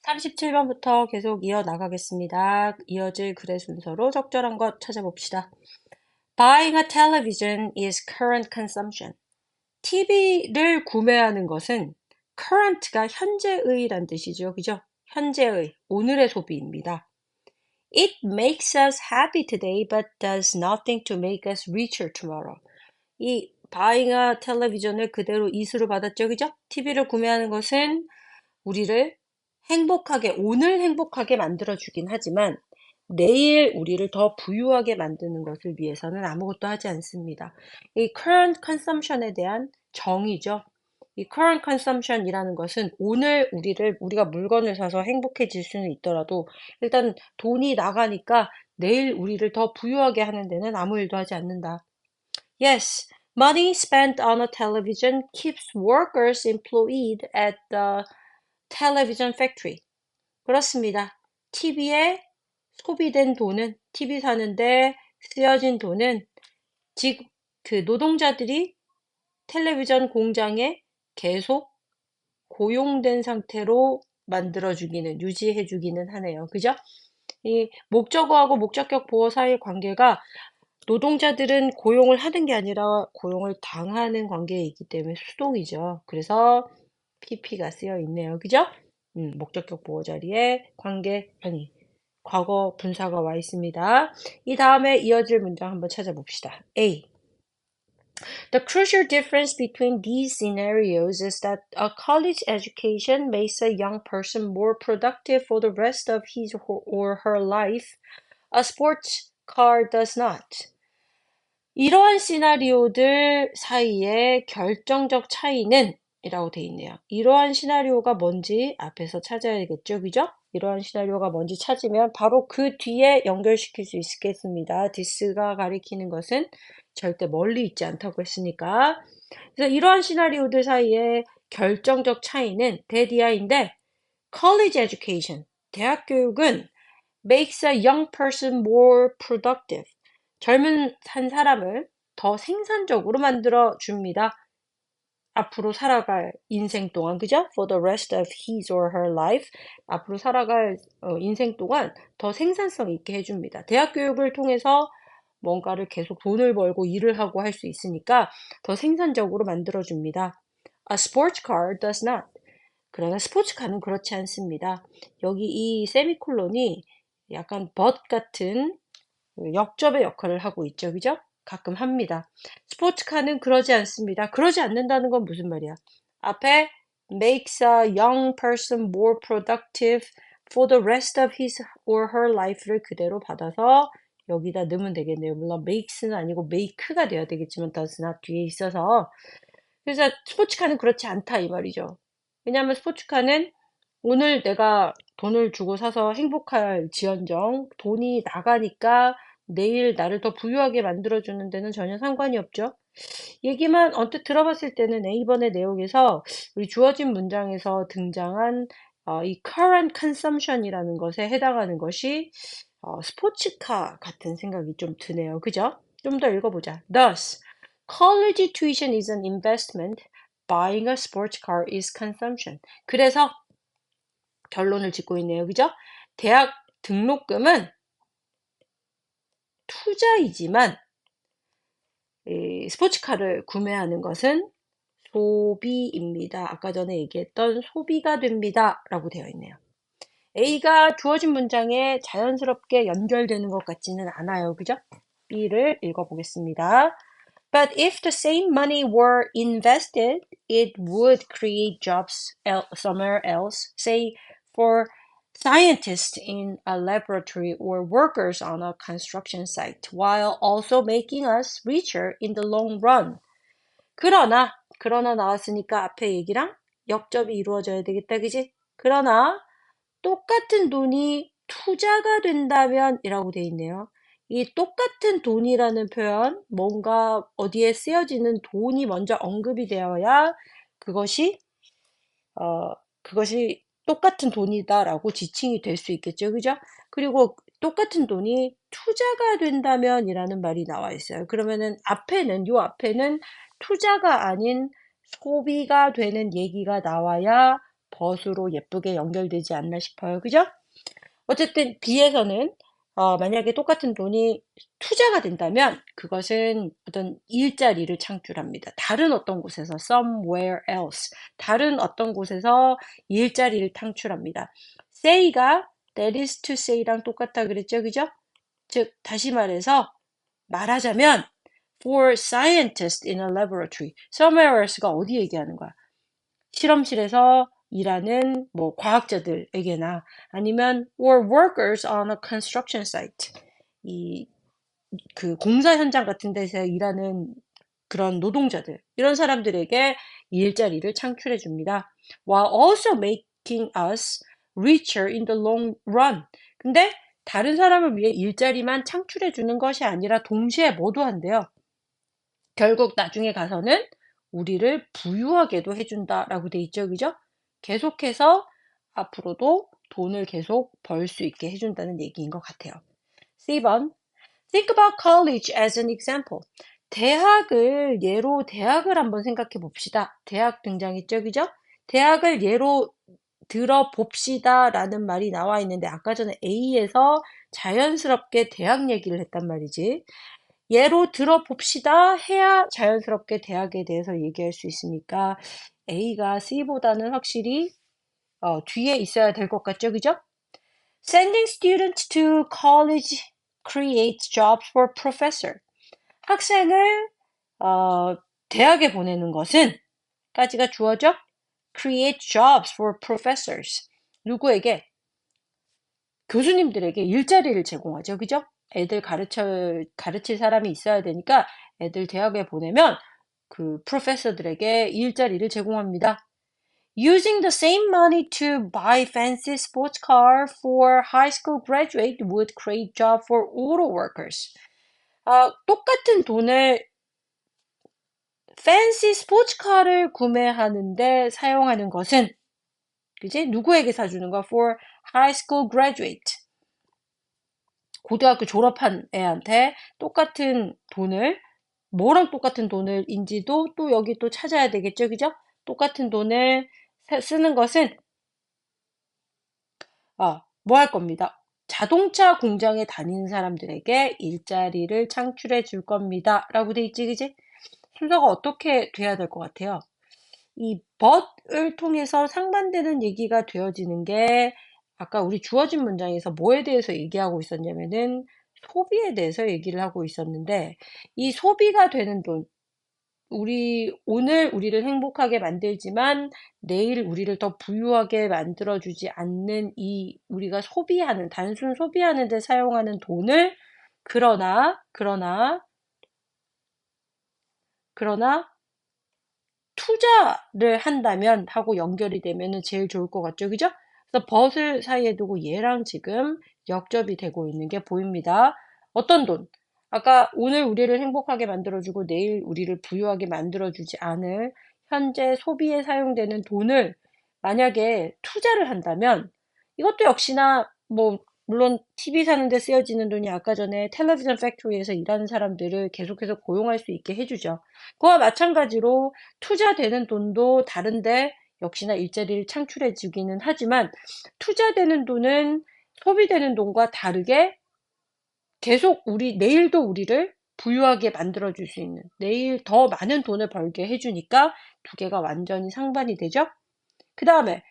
37번부터 계속 이어나가겠습니다. 이어질 글의 순서로 적절한 것 찾아봅시다. Buying a television is current consumption. TV를 구매하는 것은 current가 현재의란 뜻이죠. 그죠? 현재의, 오늘의 소비입니다. It makes us happy today but does nothing to make us richer tomorrow. 이 buying a television을 그대로 이수로 받았죠. 그죠? TV를 구매하는 것은 우리를 행복하게, 오늘 행복하게 만들어주긴 하지만 내일 우리를 더 부유하게 만드는 것을 위해서는 아무것도 하지 않습니다. 이 current consumption에 대한 정의죠. 이 current consumption이라는 것은 오늘 우리가 물건을 사서 행복해질 수는 있더라도 일단 돈이 나가니까 내일 우리를 더 부유하게 하는 데는 아무 일도 하지 않는다. Yes, money spent on a television keeps workers employed at the television factory. 그렇습니다. TV에 소비된 돈은, TV 사는데 쓰여진 돈은 그 노동자들이 텔레비전 공장에 계속 고용된 상태로 만들어주기는, 유지해주기는 하네요. 그죠? 이 목적어하고 목적격 보어 사이의 관계가 노동자들은 고용을 하는 게 아니라 고용을 당하는 관계이기 때문에 수동이죠. 그래서 PP가 쓰여 있네요. 그죠? 목적격 보호 자리에 과거 분사가 와 있습니다. 이 다음에 이어질 문장 한번 찾아봅시다. A. The crucial difference between these scenarios is that a college education makes a young person more productive for the rest of his or her life. A sports car does not. 이러한 시나리오들 사이의 결정적 차이는 이라고 돼 있네요. 이러한 시나리오가 뭔지 앞에서 찾아야겠죠, 그죠? 이러한 시나리오가 뭔지 찾으면 바로 그 뒤에 연결시킬 수 있겠습니다. this가 가리키는 것은 절대 멀리 있지 않다고 했으니까. 그래서 이러한 시나리오들 사이의 결정적 차이는 대디아인데 college education, 대학 교육은 makes a young person more productive. 젊은 한 사람을 더 생산적으로 만들어 줍니다. 앞으로 살아갈 인생 동안, 그죠? For the rest of his or her life. 앞으로 살아갈 인생 동안 더 생산성 있게 해줍니다. 대학 교육을 통해서 뭔가를 계속 돈을 벌고 일을 하고 할 수 있으니까 더 생산적으로 만들어줍니다. A sports car does not. 그러나 스포츠카는 그렇지 않습니다. 여기 이 세미콜론이 약간 but 같은 역접의 역할을 하고 있죠. 그죠? 가끔 합니다. 스포츠카는 그러지 않습니다. 그러지 않는다는 건 무슨 말이야? 앞에 makes a young person more productive for the rest of his or her life를 그대로 받아서 여기다 넣으면 되겠네요. 물론 makes는 아니고 make가 돼야 되겠지만 does not 뒤에 있어서 그래서 스포츠카는 그렇지 않다 이 말이죠. 왜냐하면 스포츠카는 오늘 내가 돈을 주고 사서 행복할 지언정 돈이 나가니까 내일 나를 더 부유하게 만들어주는 데는 전혀 상관이 없죠. 얘기만 언뜻 들어봤을 때는 A번의 내용에서 우리 주어진 문장에서 등장한 이 current consumption이라는 것에 해당하는 것이 스포츠카 같은 생각이 좀 드네요. 그죠? 좀 더 읽어보자. Thus, college tuition is an investment. Buying a sports car is consumption. 그래서 결론을 짓고 있네요. 그죠? 대학 등록금은 투자이지만 스포츠카를 구매하는 것은 소비입니다. 아까 전에 얘기했던 소비가 됩니다. 라고 되어 있네요. A가 주어진 문장에 자연스럽게 연결되는 것 같지는 않아요. 그죠? B를 읽어보겠습니다. But if the same money were invested, it would create jobs somewhere else, say for scientists in a laboratory or workers on a construction site, while also making us richer in the long run. 그러나 나왔으니까 앞에 얘기랑 역접이 이루어져야 되겠다, 그지? 그러나 똑같은 돈이 투자가 된다면 이라고 돼 있네요. 이 똑같은 돈이라는 표현, 뭔가 어디에 쓰여지는 돈이 먼저 언급이 되어야 그것이 똑같은 돈이다라고 지칭이 될 수 있겠죠. 그죠? 그리고 똑같은 돈이 투자가 된다면 이라는 말이 나와 있어요. 그러면은 요 앞에는 투자가 아닌 소비가 되는 얘기가 나와야 but으로 예쁘게 연결되지 않나 싶어요. 그죠? 어쨌든 B에서는 만약에 똑같은 돈이 투자가 된다면 그것은 어떤 일자리를 창출합니다. 다른 어떤 곳에서 somewhere else, 다른 어떤 곳에서 일자리를 창출합니다. say가 that is to say랑 똑같다 그랬죠, 그죠? 즉 다시 말하자면 for scientists in a laboratory, somewhere else가 어디 얘기하는 거야? 실험실에서 일하는 뭐 과학자들에게나 아니면 or workers on a construction site, 이 그 공사 현장 같은 데서 일하는 그런 노동자들, 이런 사람들에게 일자리를 창출해 줍니다. While also making us richer in the long run. 근데 다른 사람을 위해 일자리만 창출해 주는 것이 아니라 동시에 뭐도 한대요. 결국 나중에 가서는 우리를 부유하게도 해준다라고 돼 있죠. 그죠? 계속해서 앞으로도 돈을 계속 벌 수 있게 해준다는 얘기인 것 같아요. C번. Think about college as an example. 대학을 한번 생각해 봅시다. 대학 등장했죠. 그죠? 대학을 예로 들어 봅시다 라는 말이 나와 있는데 아까 전에 A에서 자연스럽게 대학 얘기를 했단 말이지. 예로 들어봅시다 해야 자연스럽게 대학에 대해서 얘기할 수 있으니까 A가 C보다는 확실히 뒤에 있어야 될 것 같죠, 그죠? Sending students to college creates jobs for professor. 학생을 대학에 보내는 것은 까지가 주어져 create jobs for professors. 누구에게? 교수님들에게 일자리를 제공하죠. 그죠? 애들 가르칠 사람이 있어야 되니까 애들 대학에 보내면 그 프로페서들에게 일자리를 제공합니다. Using the same money to buy fancy sports car for high school graduate would create job for auto workers. 똑같은 돈을 fancy 스포츠카를 구매하는데 사용하는 것은 그지? 누구에게 사주는 거야? For high school graduate. 고등학교 졸업한 애한테 똑같은 돈을, 뭐랑 똑같은 돈을인지도 또 여기 또 찾아야 되겠죠, 그죠? 똑같은 돈을 쓰는 것은, 뭐 할 겁니다. 자동차 공장에 다니는 사람들에게 일자리를 창출해 줄 겁니다. 라고 돼 있지, 그지? 순서가 어떻게 돼야 될 것 같아요? 이 but을 통해서 상반되는 얘기가 되어지는 게 아까 우리 주어진 문장에서 뭐에 대해서 얘기하고 있었냐면은 소비에 대해서 얘기를 하고 있었는데 이 소비가 되는 돈, 오늘 우리를 행복하게 만들지만 내일 우리를 더 부유하게 만들어주지 않는 이 우리가 단순 소비하는 데 사용하는 돈을 그러나 투자를 한다면 하고 연결이 되면은 제일 좋을 것 같죠. 그죠? 그래서 벗을 사이에 두고 얘랑 지금 역접이 되고 있는 게 보입니다. 어떤 돈? 아까 오늘 우리를 행복하게 만들어주고 내일 우리를 부유하게 만들어주지 않을 현재 소비에 사용되는 돈을 만약에 투자를 한다면 이것도 역시나 뭐 물론 TV 사는데 쓰여지는 돈이 아까 전에 텔레비전 팩토리에서 일하는 사람들을 계속해서 고용할 수 있게 해주죠. 그와 마찬가지로 투자되는 돈도 다른데 역시나 일자리를 창출해 주기는 하지만 투자되는 돈은 소비되는 돈과 다르게 계속 내일도 우리를 부유하게 만들어 줄 수 있는, 내일 더 많은 돈을 벌게 해주니까 두 개가 완전히 상반이 되죠. 그 다음에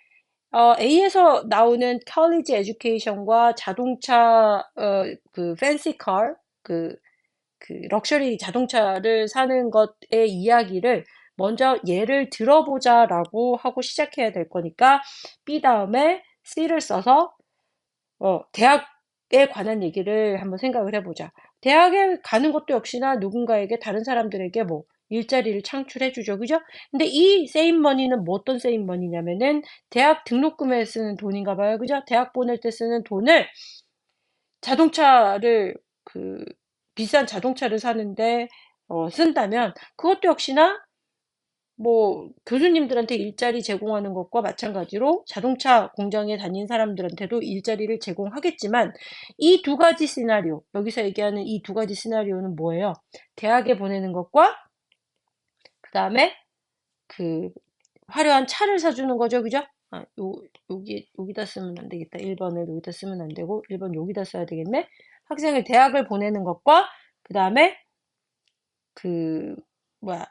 A에서 나오는 college education과 자동차 그 fancy car 그 럭셔리 자동차를 사는 것의 이야기를 먼저 예를 들어보자라고 하고 시작해야 될 거니까 B 다음에 C를 써서 대학에 관한 얘기를 한번 생각을 해보자. 대학에 가는 것도 역시나 누군가에게 다른 사람들에게 뭐 일자리를 창출해 주죠. 그죠? 근데 이 save money는 뭐 어떤 save money냐면은 대학 등록금에 쓰는 돈인가 봐요. 그죠? 대학 보낼 때 쓰는 돈을 자동차를 비싼 자동차를 사는데 쓴다면 그것도 역시나 뭐 교수님들한테 일자리 제공하는 것과 마찬가지로 자동차 공장에 다닌 사람들한테도 일자리를 제공하겠지만 이 두 가지 시나리오, 여기서 얘기하는 이 두 가지 시나리오는 뭐예요? 대학에 보내는 것과 그 다음에 그 화려한 차를 사주는 거죠. 그죠? 아, 여기다 쓰면 안 되겠다. 1번을 여기다 쓰면 안 되고, 1번 여기다 써야 되겠네. 학생을 대학을 보내는 것과, 그 다음에, 그, 뭐야,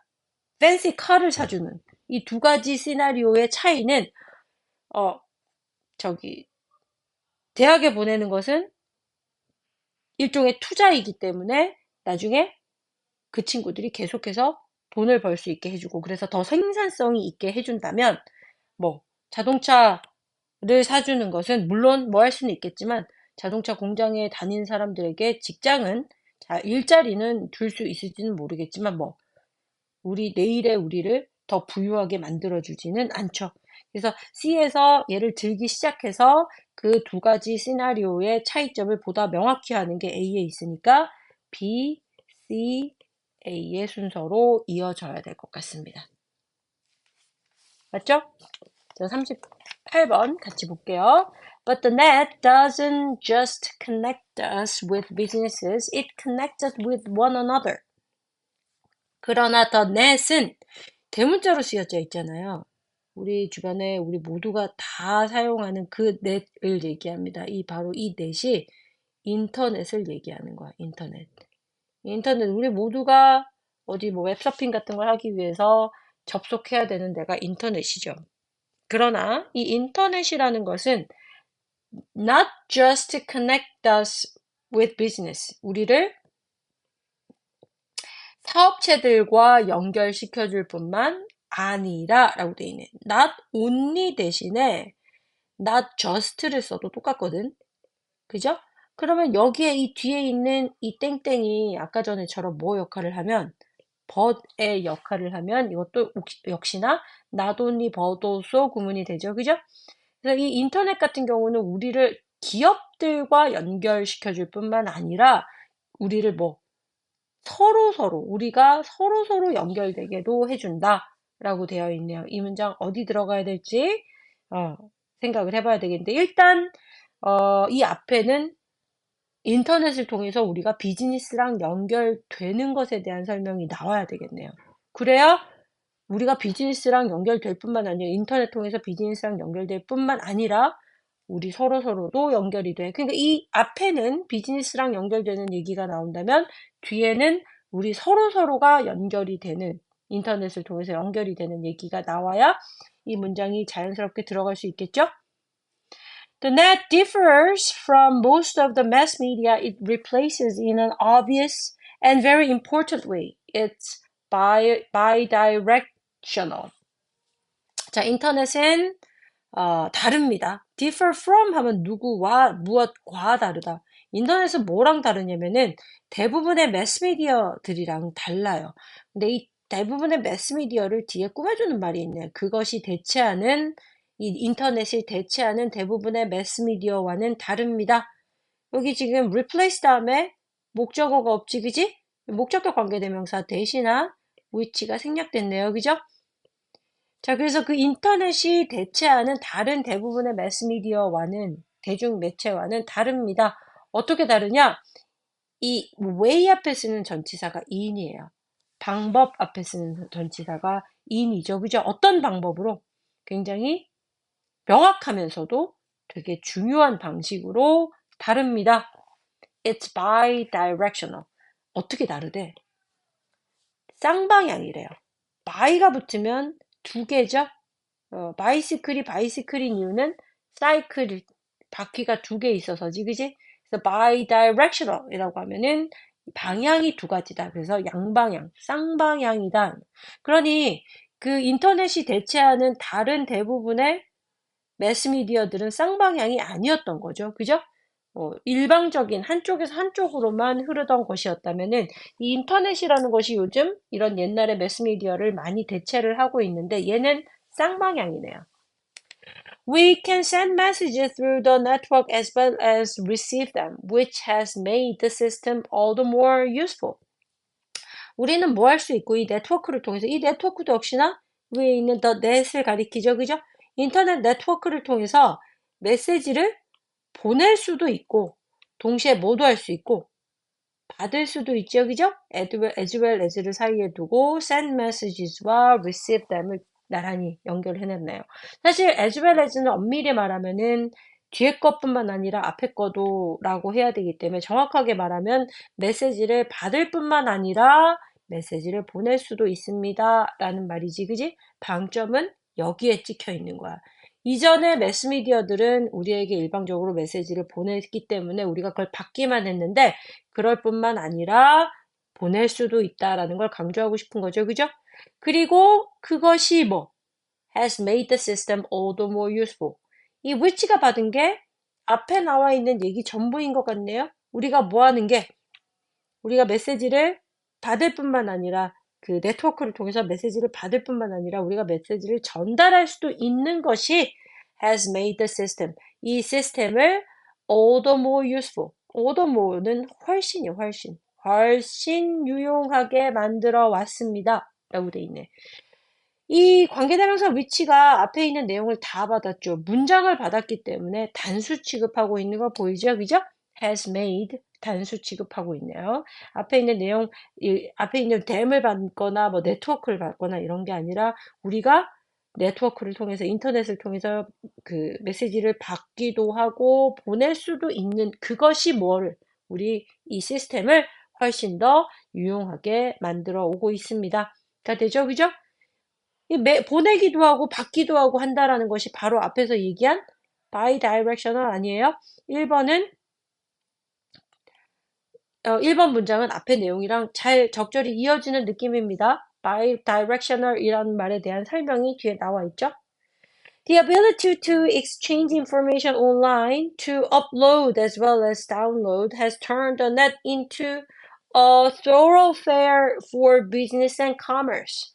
팬시 카를 사주는 이 두 가지 시나리오의 차이는, 어, 저기, 대학에 보내는 것은 일종의 투자이기 때문에 나중에 그 친구들이 계속해서 돈을 벌 수 있게 해주고, 그래서 더 생산성이 있게 해준다면, 뭐, 자동차를 사주는 것은 물론 뭐 할 수는 있겠지만, 자동차 공장에 다니는 사람들에게 직장은, 일자리는 줄 수 있을지는 모르겠지만, 뭐, 내일의 우리를 더 부유하게 만들어주지는 않죠. 그래서 C에서 얘를 들기 시작해서 그 두 가지 시나리오의 차이점을 보다 명확히 하는 게 A에 있으니까 B, C, A의 순서로 이어져야 될 것 같습니다. 맞죠? 자, 38번 같이 볼게요. But the net doesn't just connect us with businesses, it connects us with one another. 그러나 the net은 대문자로 쓰여져 있잖아요. 우리 주변에 우리 모두가 다 사용하는 그 넷을 얘기합니다. 바로 이 넷이 인터넷을 얘기하는 거야. 인터넷. 우리 모두가 어디 뭐 웹서핑 같은 걸 하기 위해서 접속해야 되는 데가 인터넷이죠. 그러나 이 인터넷이라는 것은 not just connect us with business. 우리를 사업체들과 연결시켜 줄 뿐만 아니라 라고 돼 있네. not only 대신에 not just를 써도 똑같거든. 그죠? 그러면 여기에 이 뒤에 있는 이 땡땡이 아까 전에처럼 뭐 역할을 하면 but의 역할을 하면 이것도 역시나 not only but also 구문이 되죠. 그죠? 그래서 이 인터넷 같은 경우는 우리를 기업들과 연결시켜 줄 뿐만 아니라 우리를 뭐 우리가 서로 연결되게도 해준다 라고 되어 있네요. 이 문장 어디 들어가야 될지 생각을 해봐야 되겠는데 일단 이 앞에는 인터넷을 통해서 우리가 비즈니스랑 연결되는 것에 대한 설명이 나와야 되겠네요. 그래야 우리가 비즈니스랑 연결될 뿐만 아니라 인터넷 통해서 비즈니스랑 연결될 뿐만 아니라 우리 서로도 연결이 돼. 그러니까 이 앞에는 비즈니스랑 연결되는 얘기가 나온다면 뒤에는 우리 서로가 연결이 되는 인터넷을 통해서 연결이 되는 얘기가 나와야 이 문장이 자연스럽게 들어갈 수 있겠죠? The net differs from most of the mass media it replaces in an obvious and very important way. It's bidirectional. 자, 인터넷은 다릅니다. differ from 하면 누구와 무엇과 다르다. 인터넷은 뭐랑 다르냐면은 대부분의 매스미디어들이랑 달라요. 근데 이 대부분의 매스미디어를 뒤에 꾸며주는 말이 있네요. 그것이 대체하는 이 인터넷이 대체하는 대부분의 매스미디어와는 다릅니다. 여기 지금 replace 다음에 목적어가 없지, 그지? 목적격 관계대명사 대신한 which가 생략됐네요. 그죠? 자, 그래서 그 인터넷이 대체하는 다른 대부분의 매스미디어와는, 대중매체와는 다릅니다. 어떻게 다르냐? 이 way 앞에 쓰는 전치사가 in이에요. 방법 앞에 쓰는 전치사가 in이죠. 그죠? 어떤 방법으로? 굉장히 명확하면서도 되게 중요한 방식으로 다릅니다. It's bidirectional. 어떻게 다르대? 쌍방향이래요. by가 붙으면 두 개죠. 바이시클인 이유는 사이클 바퀴가 두 개 있어서지, 그지? 그래서 bidirectional이라고 하면은 방향이 두 가지다. 그래서 양방향, 쌍방향이다. 그러니 그 인터넷이 대체하는 다른 대부분의 매스미디어들은 쌍방향이 아니었던 거죠. 그죠? 일방적인 한쪽에서 한쪽으로만 흐르던 것이었다면은 이 인터넷이라는 것이 요즘 이런 옛날의 매스미디어를 많이 대체를 하고 있는데 얘는 쌍방향이네요. We can send messages through the network as well as receive them, which has made the system all the more useful. 우리는 뭐 할 수 있고 이 네트워크를 통해서 이 네트워크도 역시나 위에 있는 the net을 가리키죠. 그죠? 인터넷 네트워크를 통해서 메시지를 보낼 수도 있고 동시에 뭐도 할 수 있고 받을 수도 있죠. 그죠? as well as를 사이에 두고 send messages와 receive them을 나란히 연결해놨나요? 사실 as well as는 엄밀히 말하면은 뒤에 것뿐만 아니라 앞에 거도라고 해야 되기 때문에 정확하게 말하면 메시지를 받을 뿐만 아니라 메시지를 보낼 수도 있습니다. 라는 말이지, 그지? 방점은 여기에 찍혀 있는 거야. 이전에 매스미디어들은 우리에게 일방적으로 메시지를 보냈기 때문에 우리가 그걸 받기만 했는데 그럴 뿐만 아니라 보낼 수도 있다라는 걸 강조하고 싶은 거죠. 그죠? 그리고 그것이 뭐 has made the system all the more useful. 이 which가 받은 게 앞에 나와 있는 얘기 전부인 것 같네요. 우리가 뭐 하는 게 우리가 메시지를 받을 뿐만 아니라 그 네트워크를 통해서 메시지를 받을 뿐만 아니라 우리가 메시지를 전달할 수도 있는 것이 has made the system. 이 시스템을 all the more useful. all the more는 훨씬이요, 훨씬. 훨씬 유용하게 만들어 왔습니다. 라고 돼 있네. 이 관계대명사 위치가 앞에 있는 내용을 다 받았죠. 문장을 받았기 때문에 단수 취급하고 있는 거 보이죠? 그죠? has made 단수 취급하고 있네요. 앞에 있는 내용, 앞에 있는 댐을 받거나 뭐 네트워크를 받거나 이런 게 아니라 우리가 네트워크를 통해서 인터넷을 통해서 그 메시지를 받기도 하고 보낼 수도 있는 그것이 뭘 우리 이 시스템을 훨씬 더 유용하게 만들어 오고 있습니다. 다 되죠? 그죠? 보내기도 하고 받기도 하고 한다라는 것이 바로 앞에서 얘기한 bidirectional 아니에요? 1번은 1번 문장은 앞의 내용이랑 잘 적절히 이어지는 느낌입니다. bidirectional 이라는 말에 대한 설명이 뒤에 나와 있죠. The ability to exchange information online, to upload as well as download, has turned the net into a thoroughfare for business and commerce.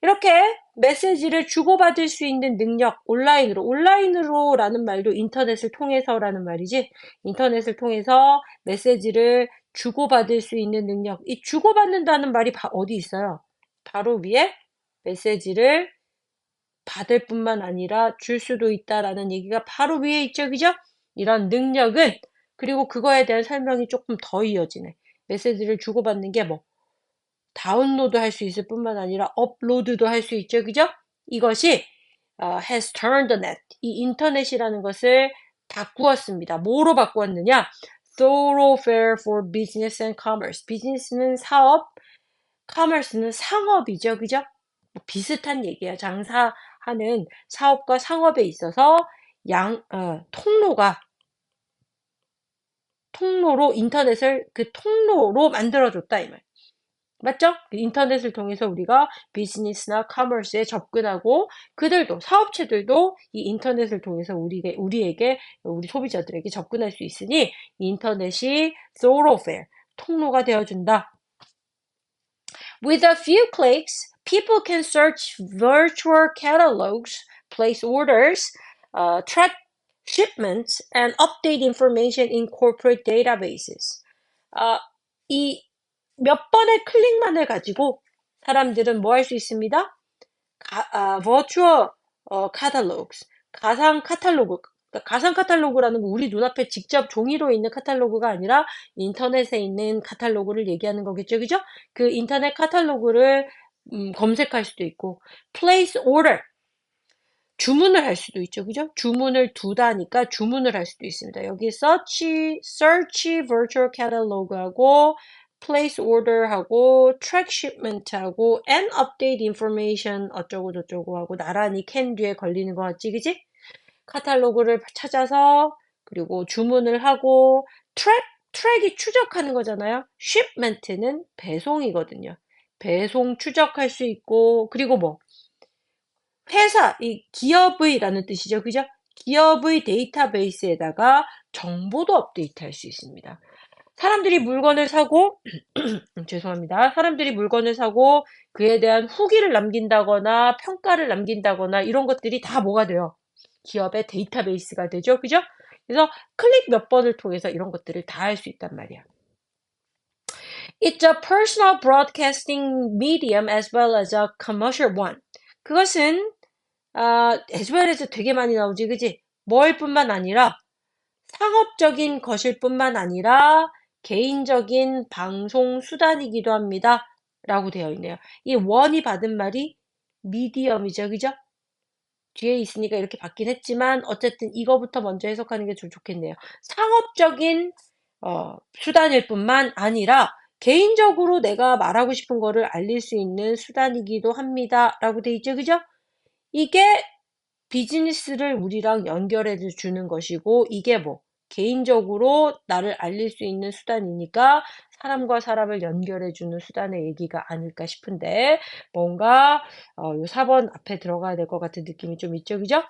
이렇게 메시지를 주고받을 수 있는 능력, 온라인으로라는 말도 인터넷을 통해서라는 말이지. 인터넷을 통해서 메시지를 주고받을 수 있는 능력. 이 주고받는다는 말이 어디 있어요? 바로 위에 메시지를 받을 뿐만 아니라 줄 수도 있다라는 얘기가 바로 위에 있죠, 그죠? 이런 능력은, 그리고 그거에 대한 설명이 조금 더 이어지네. 메시지를 주고받는 게 뭐? 다운로드 할 수 있을 뿐만 아니라 업로드도 할 수 있죠. 그죠? 이것이 has turned the net. 이 인터넷이라는 것을 바꾸었습니다. 뭐로 바꾸었느냐? thoroughfare for business and commerce. 비즈니스는 사업, commerce는 상업이죠. 그죠? 뭐 비슷한 얘기예요. 장사하는 사업과 상업에 있어서 통로로 인터넷을 그 통로로 만들어줬다 이 말. 맞죠? 인터넷을 통해서 우리가 비즈니스나 커머스에 접근하고 그들도 사업체들도 이 인터넷을 통해서 우리 소비자들에게 접근할 수 있으니 인터넷이 thoroughfare 통로가 되어준다. With a few clicks, people can search virtual catalogs, place orders, track shipments, and update information in corporate databases. 이 몇 번의 클릭만을 가지고 사람들은 뭐 할 수 있습니다? virtual catalogs, 가상 카탈로그. 그러니까 가상 카탈로그라는 거 우리 눈앞에 직접 종이로 있는 카탈로그가 아니라 인터넷에 있는 카탈로그를 얘기하는 거겠죠, 그죠? 그 인터넷 카탈로그를 검색할 수도 있고, place order, 주문을 할 수도 있죠, 그죠? 주문을 두다니까 주문을 할 수도 있습니다. 여기 search virtual catalog하고 place order하고 track shipment하고 and update information 어쩌고 저쩌고 하고 나란히 can 뒤에 걸리는 것 같지, 그지? 카탈로그를 찾아서 그리고 주문을 하고 트랙이 추적하는 거잖아요. shipment는 배송이거든요. 배송 추적할 수 있고 그리고 뭐 이 기업의라는 뜻이죠. 그죠? 기업의 데이터베이스에다가 정보도 업데이트할 수 있습니다. 사람들이 물건을 사고 죄송합니다. 사람들이 물건을 사고 그에 대한 후기를 남긴다거나 평가를 남긴다거나 이런 것들이 다 뭐가 돼요? 기업의 데이터베이스가 되죠. 그죠? 그래서 클릭 몇 번을 통해서 이런 것들을 다 할 수 있단 말이야. It's a personal broadcasting medium as well as a commercial one. 그것은 as well as 되게 많이 나오지, 그지? 뭘 뿐만 아니라 상업적인 것일 뿐만 아니라 개인적인 방송 수단이기도 합니다. 라고 되어 있네요. 이 원이 받은 말이 미디엄이죠. 그죠? 뒤에 있으니까 이렇게 받긴 했지만 어쨌든 이거부터 먼저 해석하는 게 좀 좋겠네요. 상업적인 수단일 뿐만 아니라 개인적으로 내가 말하고 싶은 거를 알릴 수 있는 수단이기도 합니다. 라고 돼 있죠. 그죠? 이게 비즈니스를 우리랑 연결해 주는 것이고 이게 뭐 개인적으로 나를 알릴 수 있는 수단이니까 사람과 사람을 연결해 주는 수단의 얘기가 아닐까 싶은데 뭔가 요 4번 앞에 들어가야 될 것 같은 느낌이 좀 있죠. 그죠?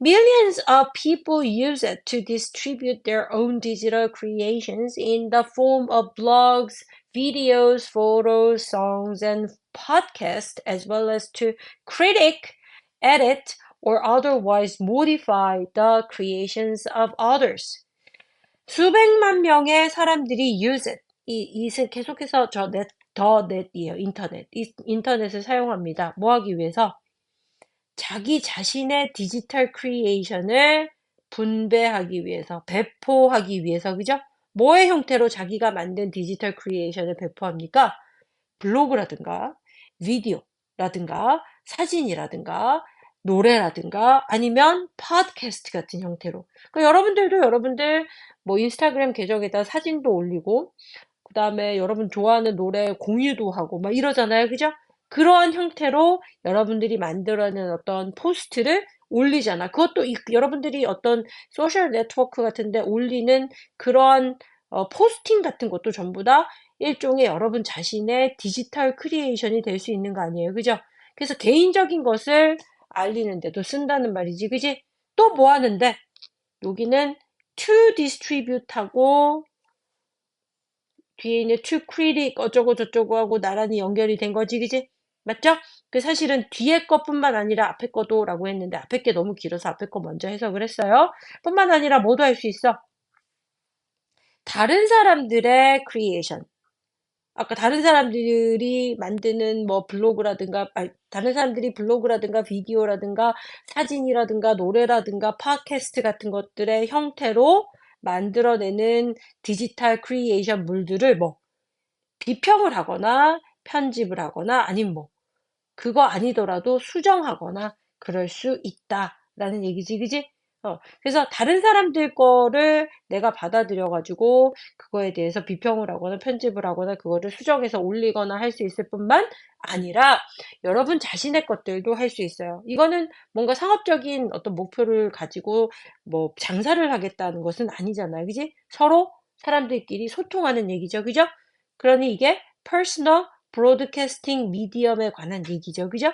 Millions of people use it to distribute their own digital creations in the form of blogs, videos, photos, songs, and podcasts, as well as to critique, edit, or otherwise modify the creations of others. 수백만 명의 사람들이 use it. 이은 계속해서 더 넷이에요. 인터넷. 인터넷을 사용합니다. 뭐 하기 위해서? 자기 자신의 디지털 크리에이션을 분배하기 위해서, 배포하기 위해서, 그죠? 뭐의 형태로 자기가 만든 디지털 크리에이션을 배포합니까? 블로그라든가, 비디오라든가, 사진이라든가, 노래라든가, 아니면 팟캐스트 같은 형태로. 그러니까 여러분들도 여러분들 뭐 인스타그램 계정에다 사진도 올리고, 그 다음에 여러분 좋아하는 노래 공유도 하고 막 이러잖아요. 그죠? 그러한 형태로 여러분들이 만들어낸 어떤 포스트를 올리잖아. 그것도 여러분들이 어떤 소셜 네트워크 같은데 올리는 그러한 포스팅 같은 것도 전부 다 일종의 여러분 자신의 디지털 크리에이션이 될 수 있는 거 아니에요. 그죠? 그래서 개인적인 것을 알리는데도 쓴다는 말이지. 그지? 또 뭐 하는데? 여기는 to distribute 하고 뒤에 있는 to critic 어쩌고 저쩌고 하고 나란히 연결이 된 거지, 그지? 맞죠? 그 사실은 뒤에 것뿐만 아니라 앞에 거도 라고 했는데 앞에 게 너무 길어서 앞에 거 먼저 해석을 했어요. 뿐만 아니라 뭐도 할 수 있어? 다른 사람들의 크리에이션. 아까 다른 사람들이 만드는 뭐 블로그라든가, 아니, 다른 사람들이 블로그라든가 비디오라든가 사진이라든가 노래라든가 팟캐스트 같은 것들의 형태로 만들어내는 디지털 크리에이션 물들을 뭐 비평을 하거나 편집을 하거나 아니면 뭐 그거 아니더라도 수정하거나 그럴 수 있다라는 얘기지, 그지? 그래서 다른 사람들 거를 내가 받아들여가지고 그거에 대해서 비평을 하거나 편집을 하거나 그거를 수정해서 올리거나 할 수 있을 뿐만 아니라 여러분 자신의 것들도 할 수 있어요. 이거는 뭔가 상업적인 어떤 목표를 가지고 뭐 장사를 하겠다는 것은 아니잖아요, 그지? 서로 사람들끼리 소통하는 얘기죠, 그죠? 그러니 이게 personal 브로드캐스팅 미디엄에 관한 얘기죠. 그죠?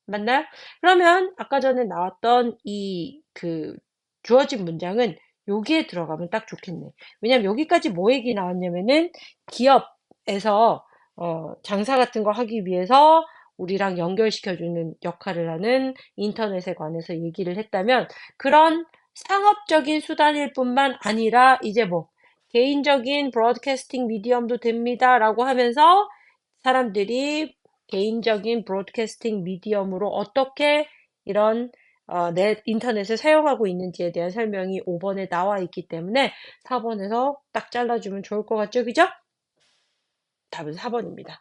맞나요? 그러면 아까 전에 나왔던 주어진 문장은 여기에 들어가면 딱 좋겠네. 왜냐면 여기까지 뭐 얘기 나왔냐면은 기업에서 장사 같은 거 하기 위해서 우리랑 연결시켜주는 역할을 하는 인터넷에 관해서 얘기를 했다면 그런 상업적인 수단일 뿐만 아니라 이제 뭐 개인적인 브로드캐스팅 미디엄도 됩니다라고 하면서 사람들이 개인적인 브로드캐스팅 미디엄으로 어떻게 이런 인터넷을 사용하고 있는지에 대한 설명이 5번에 나와 있기 때문에 4번에서 딱 잘라주면 좋을 것 같죠? 그죠? 답은 4번입니다.